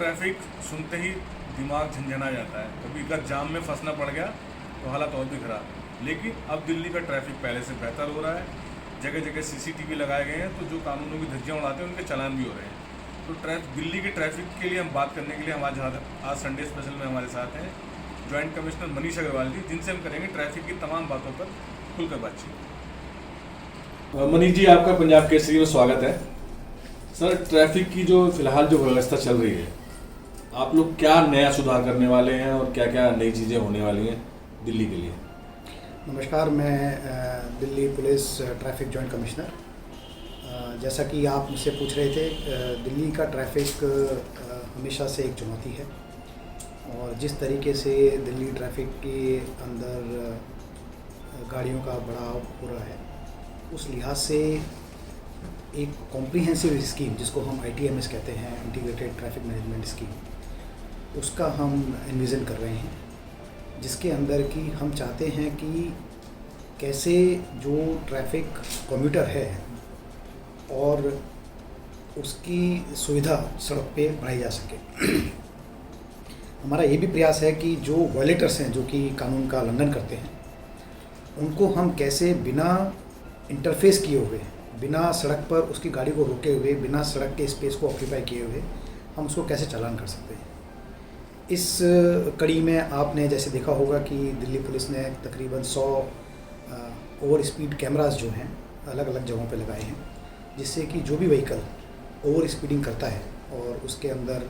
Traffic सुनते ही दिमाग झंझना जाता है। कभी अगर जाम में फंसना पड़ गया तो हालत और भी ख़राब। लेकिन अब दिल्ली का ट्रैफिक पहले से बेहतर हो रहा है। जगह जगह सीसीटीवी लगाए गए हैं, तो जो कानूनों की धज्जियाँ उड़ाते हैं उनके चालान भी हो रहे हैं। तो दिल्ली के ट्रैफिक के लिए हम बात करने के लिए हम आज संडे स्पेशल में हमारे साथ हैं जॉइंट कमिश्नर मनीष अग्रवाल जी, जिनसे हम करेंगे ट्रैफिक की तमाम बातों पर खुलकर बातचीत। मनीष जी, आपका पंजाब केसरी में स्वागत है। सर, ट्रैफिक की जो फिलहाल जो व्यवस्था चल रही है, आप लोग क्या नया सुधार करने वाले हैं और क्या क्या नई चीज़ें होने वाली हैं दिल्ली के लिए? नमस्कार, मैं Delhi police traffic joint commissioner. जैसा कि आप मुझसे पूछ रहे थे, दिल्ली का ट्रैफिक हमेशा से एक चुनौती है और जिस तरीके से दिल्ली ट्रैफिक के अंदर गाड़ियों का बढ़ाव हो रहा है, उस लिहाज से एक कॉम्प्रिहेंसिव स्कीम जिसको हम ITMS कहते हैं, इंटीग्रेटेड ट्रैफिक मैनेजमेंट स्कीम, उसका हम एनविज़न कर रहे हैं, जिसके अंदर कि हम चाहते हैं कि कैसे जो ट्रैफिक कम्यूटर है और उसकी सुविधा सड़क पे बढ़ाई जा सके। हमारा ये भी प्रयास है कि जो वायलेटर्स हैं, जो कि कानून का उल्लंघन करते हैं, उनको हम कैसे बिना इंटरफेस किए हुए, बिना सड़क पर उसकी गाड़ी को रोके हुए, बिना सड़क के स्पेस को ऑक्यूपाई किए हुए हम उसको कैसे चालान कर सकते हैं। इस कड़ी में आपने जैसे देखा होगा कि दिल्ली पुलिस ने तकरीबन 100 ओवर स्पीड कैमरास जो हैं अलग अलग जगहों पे लगाए हैं, जिससे कि जो भी व्हीकल ओवर स्पीडिंग करता है और उसके अंदर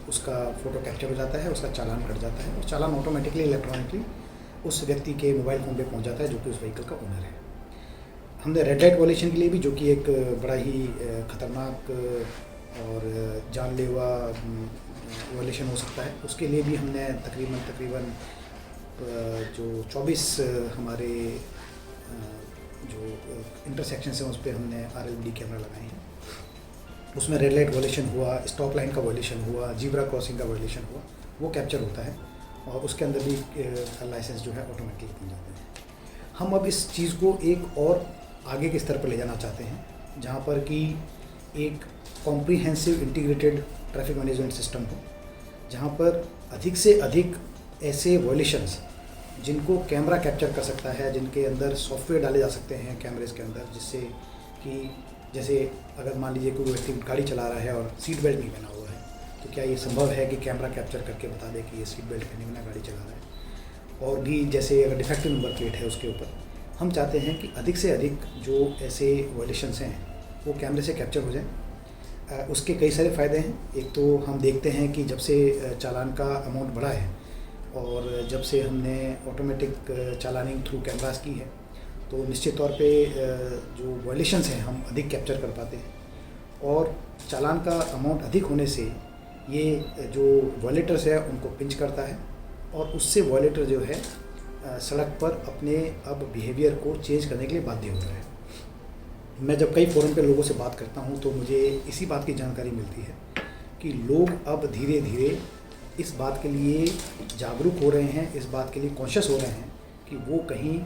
उसका फ़ोटो कैप्चर हो जाता है, उसका चालान कट जाता है और चालान ऑटोमेटिकली इलेक्ट्रॉनिकली उस व्यक्ति के मोबाइल फ़ोन पे पहुंच जाता है जो कि उस व्हीकल का ओनर है। हमने रेड लाइट वायलेशन के लिए भी, जो कि एक बड़ा ही ख़तरनाक और जानलेवा वायलेशन हो सकता है, उसके लिए भी हमने तकरीबन जो 24 हमारे जो इंटरसेक्शन हैं उस पर हमने RLBD कैमरा लगाए हैं। उसमें रेड लाइट वायलेशन हुआ, स्टॉप लाइन का वायलेशन हुआ, जीब्रा क्रॉसिंग का वायलेशन हुआ, वो कैप्चर होता है और उसके अंदर भी लाइसेंस जो है ऑटोमेटिकली बन जाते हैं। हम अब इस चीज़ को एक और आगे के स्तर पर ले जाना चाहते हैं, जहाँ पर कि एक comprehensive integrated traffic management system हो, जहाँ पर अधिक से अधिक ऐसे वायलेशंस जिनको कैमरा कैप्चर कर सकता है, जिनके अंदर सॉफ्टवेयर डाले जा सकते हैं कैमरेज के अंदर, जिससे कि जैसे अगर मान लीजिए कोई व्यक्ति गाड़ी चला रहा है और सीट बेल्ट नहीं पहना हुआ है, तो क्या ये संभव है कि कैमरा कैप्चर करके बता दे कि ये सीट बेल्ट पहने बिना गाड़ी चला रहा है। और भी जैसे अगर डिफेक्टिव नंबर प्लेट है उसके ऊपर, हम चाहते हैं कि अधिक से अधिक जो ऐसे वायलेशंस हैं वो कैमरे से कैप्चर हो जाए। उसके कई सारे फ़ायदे हैं। एक तो हम देखते हैं कि जब से चालान का अमाउंट बढ़ा है और जब से हमने ऑटोमेटिक चालानिंग थ्रू कैमरास की है, तो निश्चित तौर पे जो वायलेशंस हैं हम अधिक कैप्चर कर पाते हैं और चालान का अमाउंट अधिक होने से ये जो वायलेटर्स है उनको पिंच करता है और उससे वायलेटर जो है सड़क पर अपने अब बिहेवियर को चेंज करने के लिए बाध्य हो रहा है। मैं जब कई फोरम पे लोगों से बात करता हूँ तो मुझे इसी बात की जानकारी मिलती है कि लोग अब धीरे धीरे इस बात के लिए जागरूक हो रहे हैं, इस बात के लिए कॉन्शियस हो रहे हैं कि वो कहीं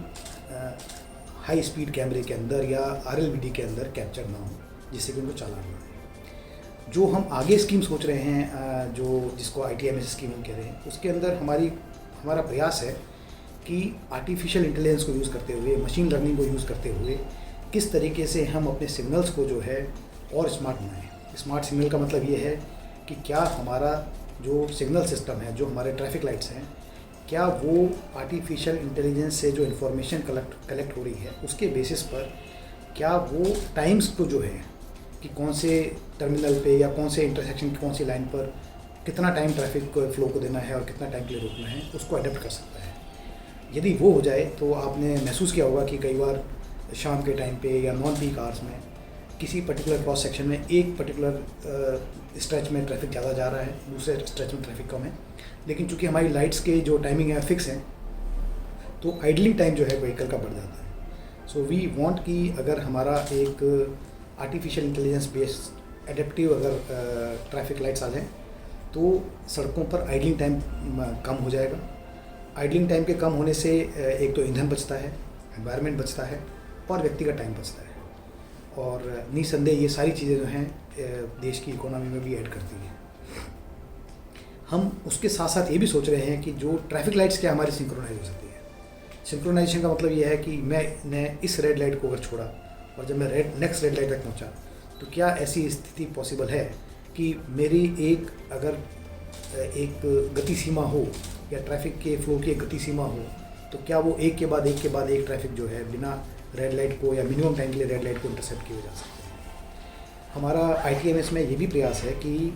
हाई स्पीड कैमरे के अंदर या RLBD के अंदर कैप्चर ना हो, जिससे कि उनको चालान ना हो। जो हम आगे स्कीम सोच रहे हैं, जो जिसको ITMS स्कीम हम कह रहे हैं, उसके अंदर हमारा प्रयास है कि आर्टिफिशियल इंटेलिजेंस को यूज़ करते हुए, मशीन लर्निंग को यूज़ करते हुए किस तरीके से हम अपने सिग्नल्स को जो है और स्मार्ट बनाएं। स्मार्ट सिग्नल का मतलब ये है कि क्या हमारा जो सिग्नल सिस्टम है, जो हमारे ट्रैफिक लाइट्स हैं, क्या वो आर्टिफिशियल इंटेलिजेंस से जो इन्फॉर्मेशन कलेक्ट हो रही है उसके बेसिस पर क्या वो टाइम्स को जो है कि कौन से टर्मिनल पे या कौन से इंटरसेक्शन की कौन सी लाइन पर कितना टाइम ट्रैफिक फ्लो को देना है और कितना टाइम के लिए रोकना है, उसको अडेप्ट कर सकता है। यदि वो हो जाए तो आपने महसूस किया होगा कि कई बार शाम के टाइम पे या नॉन पीक आवर्स में किसी पर्टिकुलर क्रॉस सेक्शन में एक पर्टिकुलर स्ट्रेच में ट्रैफिक ज़्यादा जा रहा है, दूसरे स्ट्रेच में ट्रैफिक कम है, लेकिन चूंकि हमारी लाइट्स के जो टाइमिंग है फिक्स है, तो आइडलिंग टाइम जो है व्हीकल का बढ़ जाता है। सो वी वांट कि अगर हमारा एक आर्टिफिशियल इंटेलिजेंस बेस्ड एडेप्टिव अगर ट्रैफिक लाइट्स आ जाएँ तो सड़कों पर आइडलिंग टाइम कम हो जाएगा। आइडलिंग टाइम के कम होने से एक तो ईंधन बचता है, एनवायरनमेंट बचता है और व्यक्ति का टाइम बचता है और निसंदेह ये सारी चीज़ें जो हैं देश की इकोनॉमी में भी ऐड करती हैं। हम उसके साथ साथ ये भी सोच रहे हैं कि जो ट्रैफिक लाइट्स क्या हमारी सिंक्रोनाइज हो सकती है। सिंक्रोनाइजेशन का मतलब ये है कि मैंने इस रेड लाइट को अगर छोड़ा और जब मैं नेक्स्ट रेड लाइट तक पहुंचा, तो क्या ऐसी स्थिति पॉसिबल है कि मेरी एक गति सीमा हो या ट्रैफिक के फ्लो की एक गति सीमा हो, तो क्या वो एक के बाद एक ट्रैफिक जो है बिना रेड लाइट को या मिनिमम टाइम के लिए रेड लाइट को इंटरसेप्ट किए जा सकते हैं। हमारा ITMS में ये भी प्रयास है कि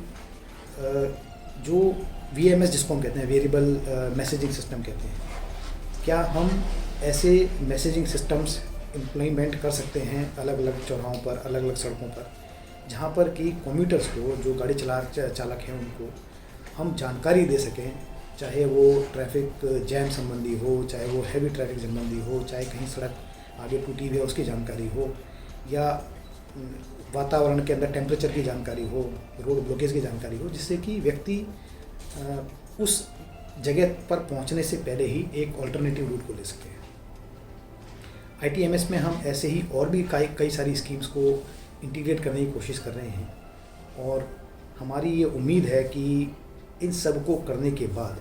जो VMS जिसको हम कहते हैं, वेरिएबल मैसेजिंग सिस्टम कहते हैं, क्या हम ऐसे मैसेजिंग सिस्टम्स इम्प्लीमेंट कर सकते हैं अलग अलग चौराहों पर, अलग अलग सड़कों पर, जहाँ पर कि कम्यूटर्स को, जो गाड़ी चालक हैं, उनको हम जानकारी दे सकें, चाहे वो ट्रैफिक जैम संबंधी हो, चाहे वो हैवी ट्रैफिक संबंधी हो, चाहे कहीं सड़क आगे टूटी हुई है उसकी जानकारी हो, या वातावरण के अंदर टेम्परेचर की जानकारी हो, रोड ब्लॉकेज की जानकारी हो, जिससे कि व्यक्ति उस जगह पर पहुंचने से पहले ही एक ऑल्टरनेटिव रूट को ले सके। ITMS में हम ऐसे ही और भी कई सारी स्कीम्स को इंटीग्रेट करने की कोशिश कर रहे हैं, और हमारी ये उम्मीद है कि इन सब को करने के बाद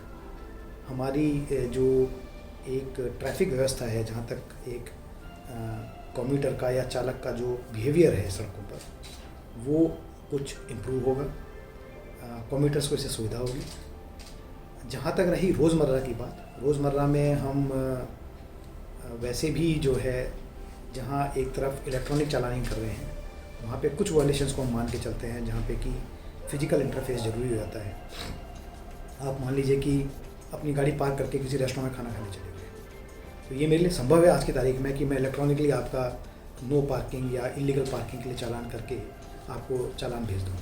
हमारी जो एक ट्रैफिक व्यवस्था है, जहाँ तक एक कम्यूटर का या चालक का जो बिहेवियर है सड़कों पर, वो कुछ इम्प्रूव होगा, कम्यूटर्स को इससे सुविधा होगी। जहाँ तक रही रोज़मर्रा की बात, रोज़मर्रा में हम वैसे भी जो है, जहाँ एक तरफ इलेक्ट्रॉनिक चालानी कर रहे हैं, वहाँ पे कुछ वायलेशंस को हम मान के चलते हैं, जहाँ पे कि फिजिकल इंटरफेस ज़रूरी हो जाता है। आप मान लीजिए कि अपनी गाड़ी पार्क करके किसी रेस्टोरेंट में खाना खाने चले गए, तो ये मेरे लिए संभव है आज की तारीख में कि मैं इलेक्ट्रॉनिकली आपका नो पार्किंग या इलीगल पार्किंग के लिए चालान करके आपको चालान भेज दूँ।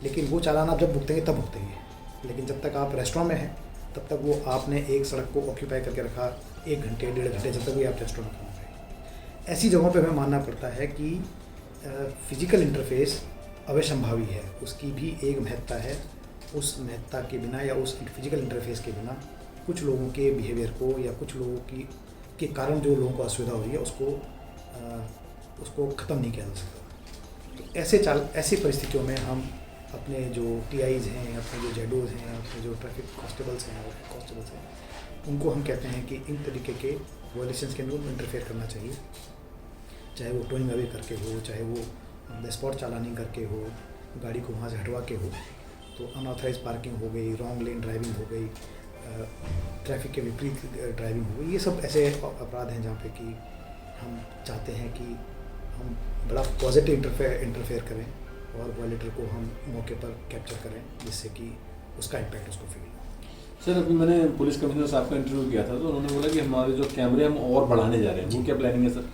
लेकिन वो चालान आप जब भुगतेंगे तब भुगतेंगे, लेकिन जब तक आप रेस्टोरेंट में हैं तब तक वो आपने एक सड़क को ऑक्यूपाई करके रखा 1 घंटे 1.5 घंटे, जब तक भी आप रेस्टोरेंट में खाना खाएं। ऐसी जगहों पे हमें मानना पड़ता है कि फिजिकल इंटरफेस अवश्यंभावी है, उसकी भी एक महत्ता है। उस महत्ता के बिना या उस फिजिकल इंटरफेस के बिना कुछ लोगों के बिहेवियर को या कुछ लोगों के कारण जो लोगों को असुविधा हो रही है उसको ख़त्म नहीं किया जा सकता। तो ऐसी परिस्थितियों में हम अपने जो TIs हैं, अपने जो ZOs हैं, अपने जो ट्रैफिक कांस्टेबल्स हैं, उनको हम कहते हैं कि इन तरीके के वायलेशंस के अंदर इंटरफेयर करना चाहिए, चाहे वो टोइंग अवे करके हो, चाहे वो ऑन द स्पॉट चालानी करके हो, गाड़ी को वहाँ से हटवा के हो। तो अनऑथराइज पार्किंग हो गई, रॉन्ग लेन ड्राइविंग हो गई, ट्रैफिक के विपरीत ड्राइविंग हो गई, ये सब ऐसे अपराध हैं जहाँ पे कि हम चाहते हैं कि हम बड़ा पॉजिटिव इंटरफेयर करें और वायलेटर को हम मौके पर कैप्चर करें, जिससे कि उसका इम्पैक्ट उसको फील हो। सर, अभी मैंने पुलिस कमिश्नर साहब का इंटरव्यू किया था, तो उन्होंने बोला कि हमारे जो कैमरे हम और बढ़ाने जा रहे हैं, वो क्या प्लानिंग है सर?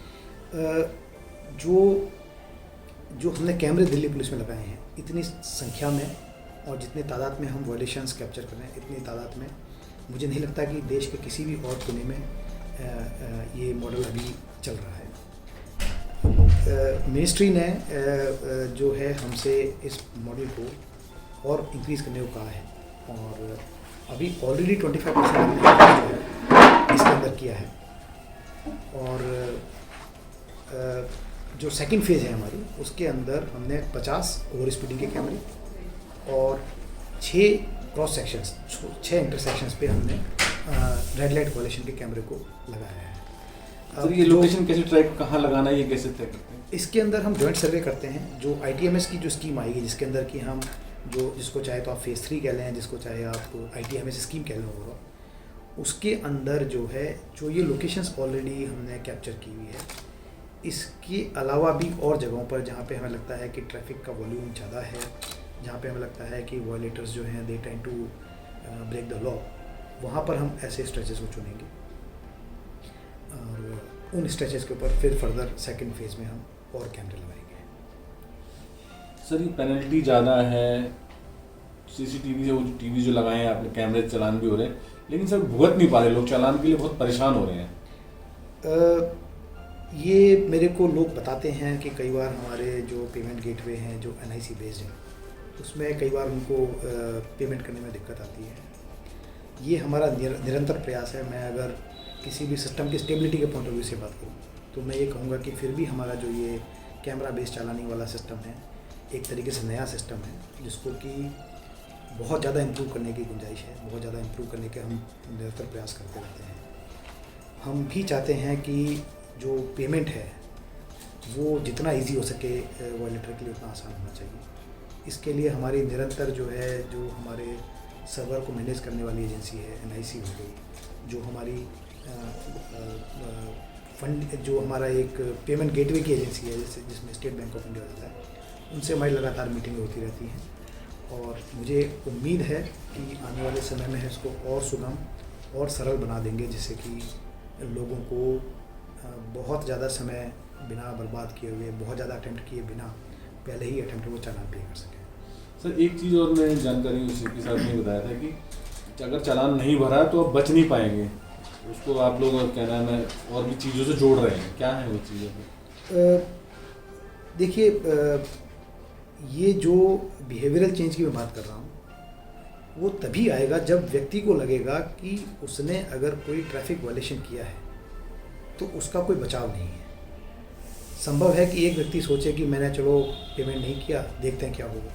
जो हमने कैमरे दिल्ली पुलिस में लगाए हैं, इतनी संख्या में और जितने तादाद में हम वायलेशंस कैप्चर कर रहे हैं, इतनी तादाद में मुझे नहीं लगता कि देश के किसी भी और कोने में ये मॉडल अभी चल रहा है। मिनिस्ट्री ने जो है हमसे इस मॉडल को और इंक्रीज़ करने को कहा है, और अभी ऑलरेडी 25% जो है इसके अंदर किया है। और जो सेकंड फेज़ है हमारी, उसके अंदर हमने 50 ओवर स्पीडिंग के कैमरे और 6 क्रॉस सेक्शंस, 6 इंटरसेक्शंस पे हमने रेड लाइट वायलेशन के कैमरे को लगाया है। तो ये लोकेशन कैसे ट्रैक कहाँ लगाना है, ये कैसे तय करते हैं? इसके अंदर हम जॉइंट सर्वे करते हैं। जो ITMS की जो स्कीम आएगी, जिसके अंदर कि हम जिसको चाहे तो आप फेज़ 3 कह लें, जिसको चाहे आप ITMS स्कीम कह लें, होगा उसके अंदर जो है, जो ये लोकेशंस ऑलरेडी हमने कैप्चर की हुई है, इसके अलावा भी और जगहों पर जहाँ पे हमें लगता है कि ट्रैफिक का वॉल्यूम ज़्यादा है, जहाँ पे हमें लगता है कि वायलेटर्स जो हैं they tend to break the law, वहाँ पर हम ऐसे स्ट्रेचेस को चुनेंगे और उन स्ट्रेचेस के ऊपर फिर फर्दर सेकंड फेज़ में हम और कैमरे लगाएंगे। सर, ये पेनल्टी ज़्यादा है, CCTV जो TV जो लगाए हैं आपने, कैमरे चालान भी हो रहे हैं, लेकिन सर भुगत नहीं पा रहे लोग, चालान के लिए बहुत परेशान हो रहे हैं। ये मेरे को लोग बताते हैं कि कई बार हमारे जो पेमेंट गेटवे हैं, जो NIC बेस्ड हैं, उसमें कई बार उनको पेमेंट करने में दिक्कत आती है। ये हमारा निरंतर प्रयास है। मैं अगर किसी भी सिस्टम की स्टेबिलिटी के पॉइंट ऑफ व्यू से बात करूँ, तो मैं ये कहूँगा कि फिर भी हमारा जो ये कैमरा बेस्ड चालानी वाला सिस्टम है, एक तरीके से नया सिस्टम है, जिसको कि बहुत ज़्यादा इम्प्रूव करने की गुंजाइश है, बहुत ज़्यादा इम्प्रूव करने के हम निरंतर प्रयास करते रहते हैं। हम भी चाहते हैं कि जो पेमेंट है वो जितना इजी हो सके वॉलेटर के लिए उतना आसान होना चाहिए। इसके लिए हमारी निरंतर जो है, जो हमारे सर्वर को मैनेज करने वाली एजेंसी है NIC हो गई, जो हमारी फंड, जो हमारा एक पेमेंट गेटवे की एजेंसी है जैसे जिसमें स्टेट बैंक ऑफ इंडिया होता है, उनसे हमारी लगातार मीटिंगें होती रहती हैं। और मुझे उम्मीद है कि आने वाले समय में इसको और सुगम और सरल बना देंगे, जिससे कि लोगों को बहुत ज़्यादा समय बिना बर्बाद किए हुए, बहुत ज़्यादा अटैम्प्ट किए बिना पहले ही अटैम्प्ट वो चालान पे कर सकें। सर एक चीज़ और मैं जानकारी उसी के साथ में बताया था कि अगर चालान नहीं भरा तो आप बच नहीं पाएंगे, उसको आप लोग क्या नाम है और भी चीज़ों से जोड़ रहे हैं, क्या है वो चीज़ें? देखिए, ये जो बिहेवियरल चेंज की मैं बात कर रहा हूँ वो तभी आएगा जब व्यक्ति को लगेगा कि उसने अगर कोई ट्रैफिक वायलेशन किया है तो उसका कोई बचाव नहीं है। संभव है कि एक व्यक्ति सोचे कि मैंने चलो पेमेंट नहीं किया, देखते हैं क्या होगा।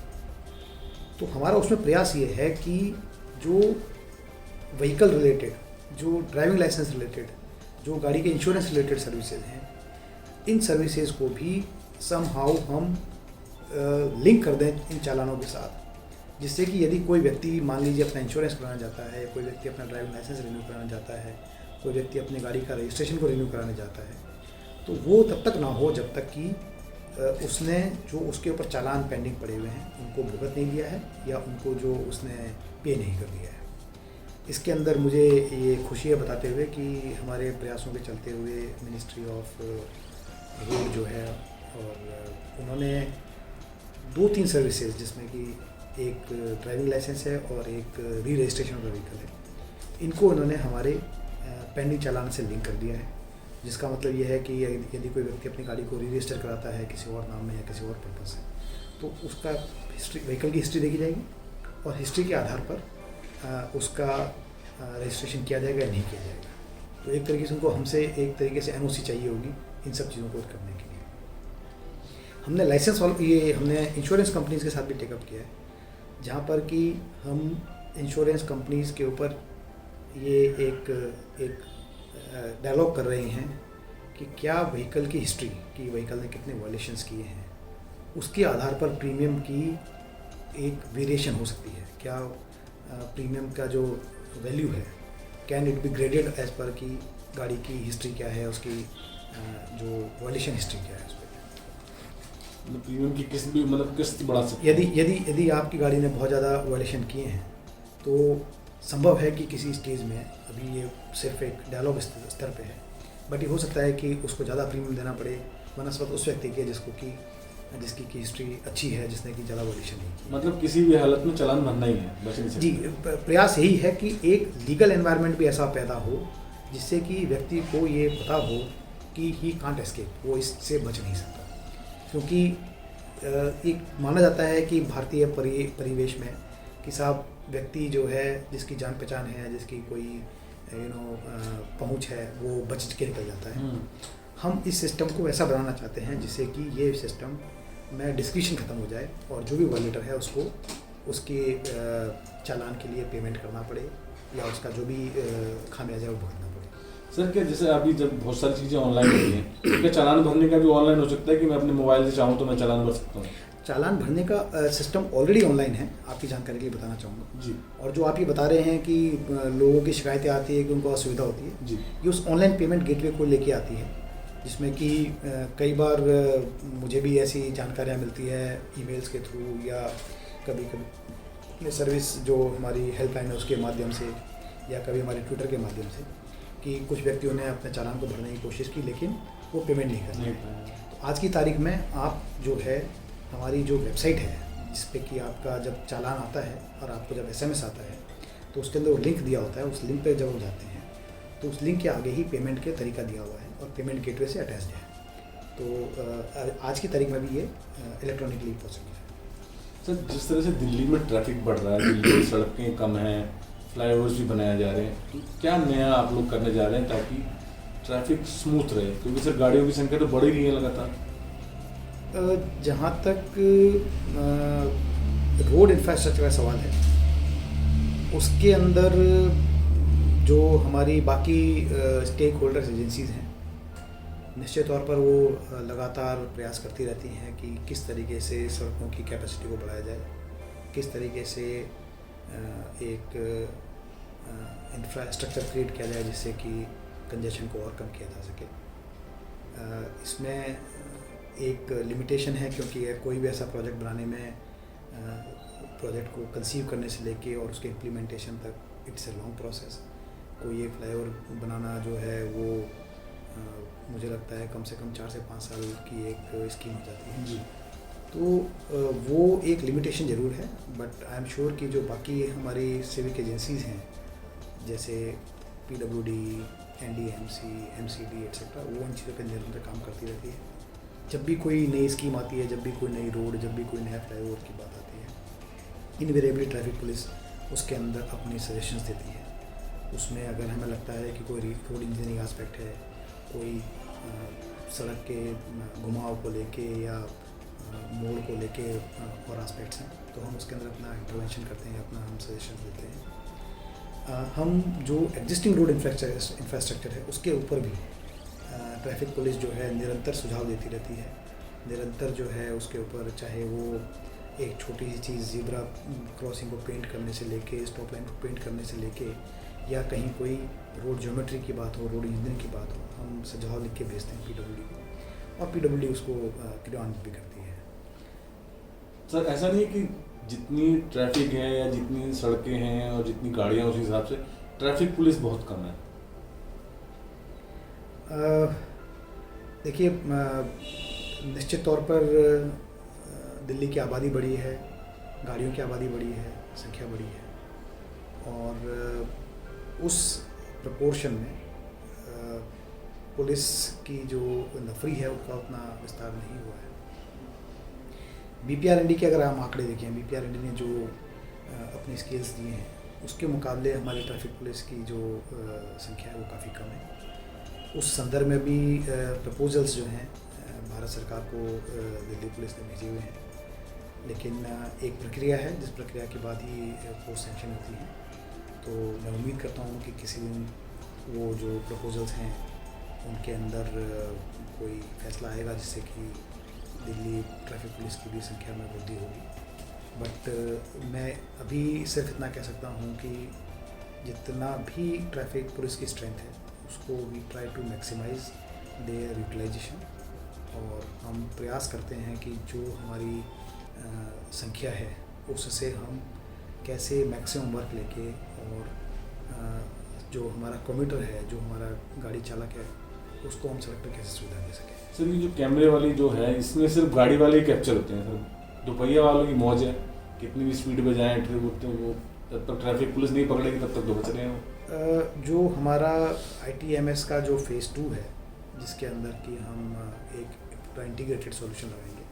तो हमारा उसमें प्रयास ये है कि जो व्हीकल रिलेटेड, जो ड्राइविंग लाइसेंस रिलेटेड, जो गाड़ी के इंश्योरेंस रिलेटेड सर्विसेज हैं, इन सर्विसेज को भी समहाउ हम लिंक कर दें इन चालानों के साथ, जिससे कि यदि कोई व्यक्ति मान लीजिए अपना इंश्योरेंस कराना जाता है, कोई व्यक्ति अपना ड्राइविंग लाइसेंस रिन्यू कराना जाता है, कोई व्यक्ति अपनी गाड़ी का रजिस्ट्रेशन को रिन्यू कराने जाता है, तो वो तब तक ना हो जब तक कि उसने जो उसके ऊपर चालान पेंडिंग पड़े हुए हैं उनको भुगत नहीं दिया है या उनको जो उसने पे नहीं कर दिया है। इसके अंदर मुझे ये खुशी है बताते हुए कि हमारे प्रयासों के चलते हुए मिनिस्ट्री ऑफ रोड जो है, और उन्होंने 2-3 सर्विसेज, जिसमें कि एक ड्राइविंग लाइसेंस है और एक री रजिस्ट्रेशन ऑफ द व्हीकल है, इनको उन्होंने हमारे पेंडिंग चालान से लिंक कर दिया है। जिसका मतलब ये है कि यदि कोई व्यक्ति अपनी गाड़ी को री रजिस्टर कराता है किसी और नाम में या किसी और पर्पज़ से, तो उसका हिस्ट्री, व्हीकल की हिस्ट्री देखी जाएगी और हिस्ट्री के आधार पर उसका रजिस्ट्रेशन किया जाएगा या नहीं किया जाएगा। तो एक तरीके से उनको हमसे एक तरीके से NOC चाहिए होगी इन सब चीज़ों को करने के लिए। हमने लाइसेंस वालों, ये हमने इंश्योरेंस कंपनीज़ के साथ भी टेकअप किया है, जहाँ पर कि हम इंश्योरेंस कंपनीज़ के ऊपर ये एक डायलॉग कर रहे हैं कि क्या व्हीकल की हिस्ट्री, कि व्हीकल ने कितने वायलेशंस किए हैं, उसके आधार पर प्रीमियम की एक वेरिएशन हो सकती है। क्या प्रीमियम का जो वैल्यू है, can it be graded as पर कि गाड़ी की हिस्ट्री क्या है, उसकी जो वायलेशन हिस्ट्री क्या है, उस पर प्रीमियम की किस्त भी मतलब किस्त बढ़ा सकते हैं। यदि आपकी गाड़ी ने बहुत ज़्यादा वायलेशन किए हैं तो संभव है कि किसी स्टेज में, अभी ये सिर्फ एक डायलॉग स्तर पे है, बट ये हो सकता है कि उसको ज़्यादा प्रीमियम देना पड़े बनस्पत उस व्यक्ति के जिसकी की हिस्ट्री अच्छी है, जिसने कि ज़्यादा वायलेशन नहीं की। मतलब किसी भी हालत में चालान भरना ही है, बच नहीं सकते। जी, प्रयास यही है कि एक लीगल एनवायरनमेंट भी ऐसा पैदा हो जिससे कि व्यक्ति को ये पता हो कि ही कांट एस्केप, वो इससे बच नहीं सकता। क्योंकि एक माना जाता है कि भारतीय परिवेश में कि साहब व्यक्ति जो है, जिसकी जान पहचान है, जिसकी कोई पहुंच है, वो बच के निकल जाता है। हम इस सिस्टम को ऐसा बनाना चाहते हैं जिससे कि ये सिस्टम में डिस्क्रिशन ख़त्म हो जाए और जो भी वॉलेटर है उसको उसके चालान के लिए पेमेंट करना पड़े या उसका जो भी खामियाजा है वो भुगतना पड़े। सर क्या जैसे अभी जब बहुत सारी चीज़ें ऑनलाइन होती हैं, तो क्या चालान भरने का भी ऑनलाइन हो सकता है कि मैं अपने मोबाइल से चाहूँ तो मैं चालान भर सकता हूँ? चालान भरने का सिस्टम ऑलरेडी ऑनलाइन है, आपकी जानकारी के लिए बताना चाहूँगा जी। और जो आप ये बता रहे हैं कि लोगों की शिकायतें आती है कि उनको असुविधा होती है जी, ये उस ऑनलाइन पेमेंट गेटवे को लेके आती है, जिसमें कि कई बार मुझे भी ऐसी जानकारियाँ मिलती है ईमेल्स के थ्रू या कभी कभी सर्विस जो हमारी हेल्पलाइन है उसके माध्यम से या कभी हमारे ट्विटर के माध्यम से कि कुछ व्यक्तियों ने अपने चालान को भरने की कोशिश की लेकिन वो पेमेंट नहीं कर पाए। तो आज की तारीख में आप जो है हमारी जो वेबसाइट है जिस पे कि आपका जब चालान आता है और आपको जब SMS आता है तो उसके अंदर वो लिंक दिया होता है, उस लिंक पे जब वो जाते हैं तो उस लिंक के आगे ही पेमेंट के तरीका दिया हुआ है और पेमेंट गेटवे से अटैच्ड है। तो आज की तारीख में भी ये इलेक्ट्रॉनिकली पॉसिबल है। सर जिस तरह से दिल्ली में ट्रैफिक बढ़ रहा है, दिल्ली में सड़कें कम हैं, फ्लाईओवर्स भी बनाए जा रहे हैं, तो क्या नया आप लोग करने जा रहे हैं ताकि ट्रैफिक स्मूथ रहे? क्योंकि सर गाड़ियों की संख्या तो बढ़ ही रही है लगातार। जहाँ तक रोड इंफ्रास्ट्रक्चर का सवाल है उसके अंदर जो हमारी बाकी स्टेक होल्डर्स एजेंसीज़ हैं, निश्चित तौर पर वो लगातार प्रयास करती रहती हैं कि किस तरीके से सड़कों की कैपेसिटी को बढ़ाया जाए, किस तरीके से एक इंफ्रास्ट्रक्चर क्रिएट किया जाए जिससे कि कंजेशन को और कम किया जा सके। इसमें एक लिमिटेशन है क्योंकि कोई भी ऐसा प्रोजेक्ट बनाने में प्रोजेक्ट को कंसीव करने से लेके और उसके इम्प्लीमेंटेशन तक इट्स ए लॉन्ग प्रोसेस। कोई एक फ्लाईओवर बनाना जो है वो मुझे लगता है कम से कम 4 से 5 साल की एक स्कीम हो जाती है जी। तो वो एक लिमिटेशन ज़रूर है, बट आई एम श्योर कि जो बाकी हमारी सिविक एजेंसीज़ हैं जैसे PWD, NDMC, MCD एट्सेट्रा, वो उन चीज़ों पर निरंतर काम करती रहती है। जब भी कोई नई स्कीम आती है, जब भी कोई नई रोड, जब भी कोई नया फ्लाईओवर की बात आती है, इनवेरिएबली ट्रैफिक पुलिस उसके अंदर अपनी सजेशंस देती है। उसमें अगर हमें लगता है कि कोई रोड इंजीनियरिंग एस्पेक्ट है, कोई सड़क के घुमाव को लेके या मोड़ को लेके और एस्पेक्ट्स हैं, तो हम उसके अंदर अपना इंटरवेंशन करते हैं, अपना हम सजेशन देते हैं। हम जो एग्जिस्टिंग रोड इंफ्रास्ट्रक्चर है उसके ऊपर भी ट्रैफिक पुलिस जो है निरंतर सुझाव देती रहती है। निरंतर जो है उसके ऊपर, चाहे वो एक छोटी सी चीज़ ज़ीब्रा क्रॉसिंग को पेंट करने से लेके, स्टॉप लाइन को पेंट करने से लेके, या कहीं कोई रोड ज्योमेट्री की बात हो, रोड इंजीनियरिंग की बात हो, हम सुझाव लिख के भेजते हैं PWD को, और PWD उसको क्रियान्वित भी करती है। सर ऐसा नहीं है कि जितनी ट्रैफिक है या जितनी सड़कें हैं और जितनी गाड़ियाँ, उस हिसाब से ट्रैफिक पुलिस बहुत कम है? देखिए, निश्चित तौर पर दिल्ली की आबादी बड़ी है, गाड़ियों की आबादी बड़ी है, संख्या बड़ी है, और उस प्रपोर्शन में पुलिस की जो नफरी है उसका उतना विस्तार नहीं हुआ है। BPRND के अगर हम आंकड़े देखें, BPRND ने जो अपनी स्केल्स दिए हैं उसके मुकाबले हमारी ट्रैफिक पुलिस की जो संख्या है वो काफ़ी कम है। उस संदर्भ में भी प्रपोजल्स जो हैं भारत सरकार को दिल्ली पुलिस ने भेजे हुए हैं, लेकिन एक प्रक्रिया है जिस प्रक्रिया के बाद ही पोस्ट सैंक्शन होती है। तो मैं उम्मीद करता हूँ कि किसी दिन वो जो प्रपोजल्स हैं उनके अंदर कोई फैसला आएगा जिससे कि दिल्ली ट्रैफिक पुलिस की भी संख्या में वृद्धि होगी। बट मैं अभी सिर्फ इतना कह सकता हूँ कि जितना भी ट्रैफिक पुलिस की स्ट्रेंथ है उसको we try to maximize their utilization, और हम प्रयास करते हैं कि जो हमारी संख्या है उससे हम कैसे मैक्सिमम वर्क लेके, और जो हमारा कम्यूटर है, जो हमारा गाड़ी चालक है, उसको हम सड़क पर कैसे सुविधा दे सकें। सर ये जो कैमरे वाली जो है इसमें सिर्फ गाड़ी वाले ही कैप्चर होते हैं सर, दोपहिया वालों की मौज है, कितनी भी स्पीड पे जाएँ वो जब तक ट्रैफिक पुलिस नहीं पकड़ेगी तब तक तो बच रहे हैं। जो हमारा ITMS का जो फेज़ 2 है, जिसके अंदर कि हम एक इंटीग्रेटेड सॉल्यूशन लगाएंगे,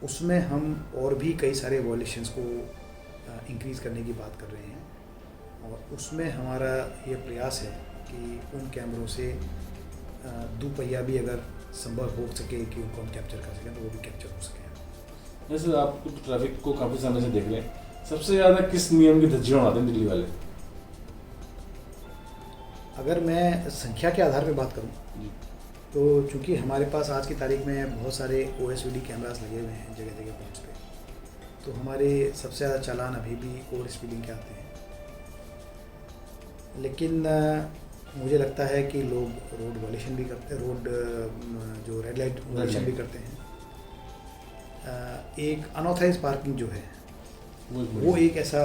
उसमें हम और भी कई सारे वॉल्यूशंस को इंक्रीज़ करने की बात कर रहे हैं, और उसमें हमारा ये प्रयास है कि उन कैमरों से दोपहिया भी अगर संभव हो सके कि उनको हम कैप्चर कर सकें तो वो भी कैप्चर हो सकें। वैसे आप तो ट्रैफिक को काफ़ी समय से देख रहे हैं, सबसे ज़्यादा किस नियम की धज्जियां उड़ाते हैं दिल्ली वाले? अगर मैं संख्या के आधार पर बात करूं तो चूंकि हमारे पास आज की तारीख में बहुत सारे OSVD कैमरास लगे हुए हैं जगह जगह पॉइंट्स पे, तो हमारे सबसे ज़्यादा चालान अभी भी ओवर स्पीडिंग के आते हैं। लेकिन मुझे लगता है कि लोग रोड वॉल्यूशन भी करते हैं, रोड जो रेड लाइट वॉल्यूशन भी करते हैं। एक अनऑथराइज पार्किंग जो है वो एक ऐसा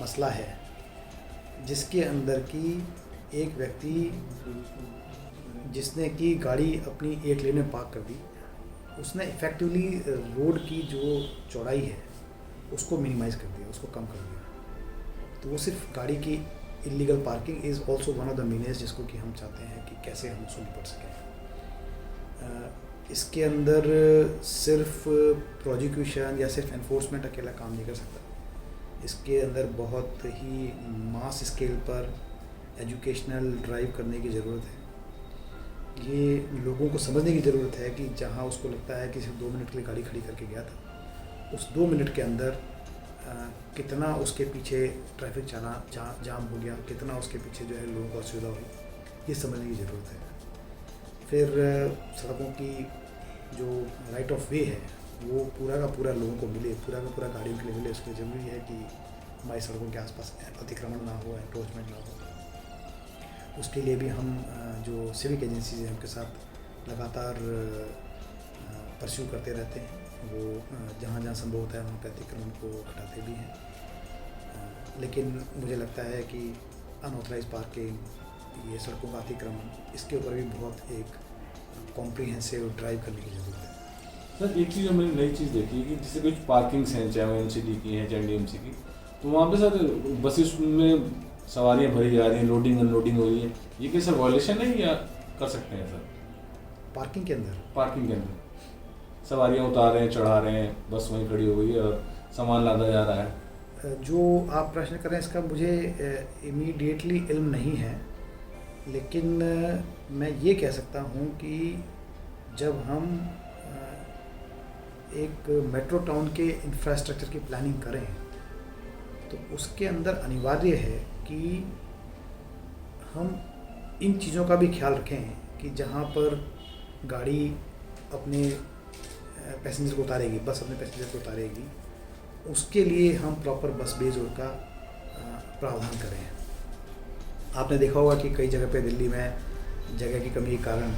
मसला है जिसके अंदर की एक व्यक्ति जिसने कि गाड़ी अपनी एक लेन में पार्क कर दी, उसने इफ़ेक्टिवली रोड की जो चौड़ाई है उसको मिनिमाइज़ कर दिया, उसको कम कर दिया। तो वो सिर्फ गाड़ी की illegal parking is also one of the मीनियर्स जिसको कि हम चाहते हैं कि कैसे हम उसको निपट सकें। इसके अंदर सिर्फ प्रोसिक्यूशन या सिर्फ एनफोर्समेंट अकेला काम नहीं कर सकता। इसके अंदर बहुत ही मास स्केल पर एजुकेशनल ड्राइव करने की ज़रूरत है। ये लोगों को समझने की ज़रूरत है कि जहाँ उसको लगता है कि सिर्फ 2 मिनट के लिए गाड़ी खड़ी करके गया था, उस 2 मिनट के अंदर कितना उसके पीछे ट्रैफिक जाम हो गया, कितना उसके पीछे जो है लोगों को असुविधा हुई, ये समझने की ज़रूरत है। फिर सड़कों की जो राइट ऑफ वे है वो पूरा का पूरा लोगों को मिले, पूरा का पूरा गाड़ियों के लिए मिले। उसके लिए ज़रूरी है कि हमारी सड़कों के आसपास अतिक्रमण ना हो, एंक्रोचमेंट ना हो। उसके लिए भी हम जो सिविक एजेंसीज हैं उनके साथ लगातार परस्यू करते रहते हैं। वो जहाँ जहाँ संभव होता है वहाँ पर अतिक्रमण को हटाते भी हैं। लेकिन मुझे लगता है कि अनऑथराइज पार्किंग, ये सड़कों का अतिक्रमण, इसके ऊपर भी बहुत एक कॉम्प्रिहेंसिव ड्राइव करने की ज़रूरत है। सर एक चीज़ मैंने नई चीज़ देखी है कि जैसे कुछ पार्किंग्स हैं, चाहे वो एमसीडी की हैं चाहे डीएमसी की, तो वहाँ पे सर बसेस में सवारियाँ भरी जा रही हैं, लोडिंग अनलोडिंग हो रही है, ये क्या सर वॉयलेशन है या कर सकते हैं सर? पार्किंग के अंदर सवारियाँ उतार रहे हैं, चढ़ा रहे हैं, बस वहीं खड़ी हो गई है और सामान लादा जा रहा है। जो आप प्रश्न कर रहे हैं इसका मुझे इमीडिएटली इल्म नहीं है, लेकिन मैं ये कह सकता हूँ कि जब हम एक मेट्रो टाउन के इंफ्रास्ट्रक्चर की प्लानिंग करें तो उसके अंदर अनिवार्य है कि हम इन चीज़ों का भी ख्याल रखें कि जहाँ पर गाड़ी अपने पैसेंजर को उतारेगी, बस अपने पैसेंजर को उतारेगी, उसके लिए हम प्रॉपर बस बे जोड़ का प्रावधान करें। आपने देखा होगा कि कई जगह पे दिल्ली में जगह की कमी के कारण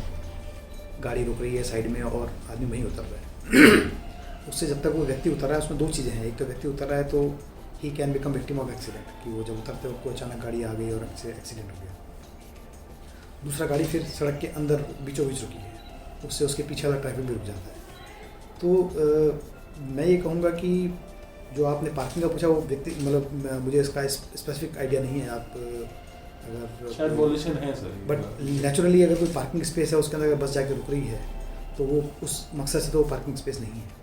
गाड़ी रुक रही है साइड में और आदमी वहीं उतर रहा है। उससे जब तक वो व्यक्ति उतर रहा है उसमें दो चीज़ें हैं। एक तो व्यक्ति उतर रहा है तो he can become victim of accident, कि वो जब उतरते उसको अचानक गाड़ी आ गई और एक्सीडेंट हो गया। दूसरा, गाड़ी फिर सड़क के अंदर बीचों बीच रुकी है, उससे उसके पीछे वाला ट्रैफिक भी रुक जाता है। तो मैं ये कहूँगा कि जो आपने पार्किंग का पूछा वो व्यक्ति मतलब मुझे इसका स्पेसिफिक आइडिया नहीं है। आप अगर शायद वॉयलेशन है सर, बट नेचुरली अगर कोई पार्किंग स्पेस है उसके अंदर अगर बस जाके रुक रही है तो वो उस मकसद से तो वो पार्किंग स्पेस नहीं है।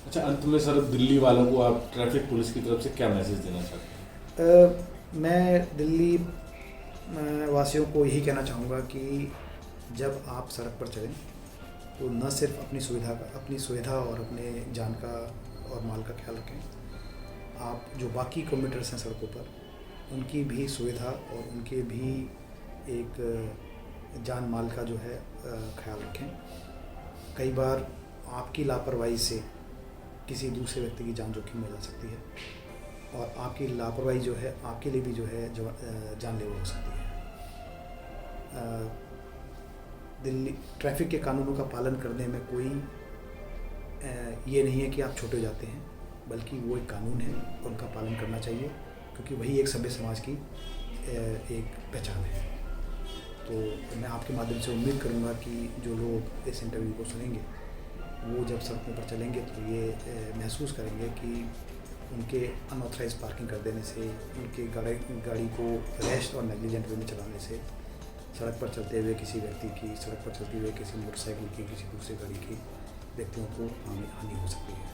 अच्छा, अंत में सर दिल्ली वालों को आप ट्रैफिक पुलिस की तरफ से क्या मैसेज देना चाहते हैं? मैं दिल्ली वासियों को यही कहना चाहूँगा कि जब आप सड़क पर चलें तो न सिर्फ अपनी सुविधा और अपने जान का और माल का ख्याल रखें, आप जो बाकी कम्यूटर्स हैं सड़कों पर उनकी भी सुविधा और उनके भी एक जान माल का जो है ख्याल रखें। कई बार आपकी लापरवाही से किसी दूसरे व्यक्ति की जान जोखिम में जा सकती है और आपकी लापरवाही जो है आपके लिए भी जो है जानलेवा हो सकती है। दिल्ली ट्रैफिक के कानूनों का पालन करने में कोई ये नहीं है कि आप छोटे हो जाते हैं, बल्कि वो एक कानून है और उनका पालन करना चाहिए, क्योंकि वही एक सभ्य समाज की एक पहचान है। तो मैं आपके माध्यम से उम्मीद करूंगा कि जो लोग इस इंटरव्यू को सुनेंगे वो जब सड़कों पर चलेंगे तो ये महसूस करेंगे कि उनके अनऑथराइज पार्किंग कर देने से, उनके गाड़ी को रैश और नेग्लिजेंट वे में चलाने से सड़क पर चलते हुए किसी व्यक्ति की, सड़क पर चलते हुए किसी मोटरसाइकिल की, किसी दूसरे गाड़ी की व्यक्तियों को हानि हो सकती है।